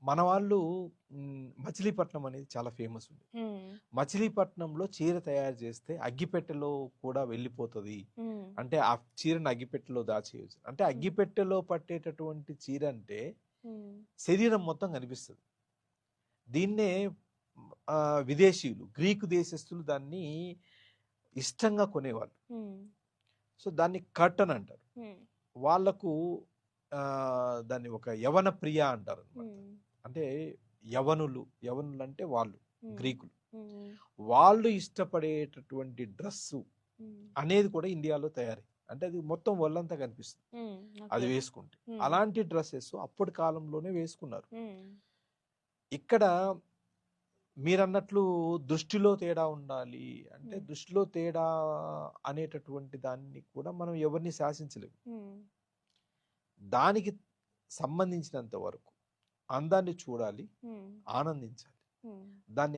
మన వాళ్ళు మచిలీపట్నం అనేది చాలా ఫేమస్ ఉంది. హ్మ్. మచిలీపట్నంలో చీర తయారు చేస్తే అగ్గిపెట్టెలో కూడా వెళ్ళిపోతది. హ్మ్. అంటే ఆ చీరను అగ్గిపెట్టెలో దాచేయొచ్చు. అంటే హ్మ్. అగ్గిపెట్టెలో పట్టేటటువంటి చీర అంటే హ్మ్. శరీరం మొత్తం కనిపిస్తది. దీన్నే విదేశీయులు, గ్రీకు దేశస్థులు దాన్ని ఇష్టంగా కొనేవాళ్ళు. హ్మ్. సో దాన్ని కర్టన్ అంటారు. హ్మ్. వాళ్ళకు దాన్ని ఒక యవన ప్రియ అంటారనమాట. హ్మ్. అంటే యవనులు అంటే వాళ్ళు హ్మ్. గ్రీకులు. హ్మ్. వాళ్ళు ఇష్టపడేటటువంటి డ్రెస్సు హ్మ్. అనేది కూడా ఇండియాలో తయారై అంటే అది మొత్తం ఒళ్ళంతా కనిపిస్తుంది హ్మ్. అది ఓకే. వేసుకుంటే. హ్మ్. అలాంటి డ్రెస్సెస్ అప్పటి కాలంలోనే వేసుకున్నారు. హ్మ్. ఇక్కడ మీరన్నట్లు దృష్టిలో తేడా ఉండాలి అంటే హ్మ్. దృష్టిలో తేడా అనేటటువంటి దాన్ని కూడా మనం ఎవరిని శాసించలేము. హ్మ్. దానికి సంబంధించినంత వరకు అందాన్ని చూడాలి, హ్మ్. ఆనందించాలి. హ్మ్. దాన్ని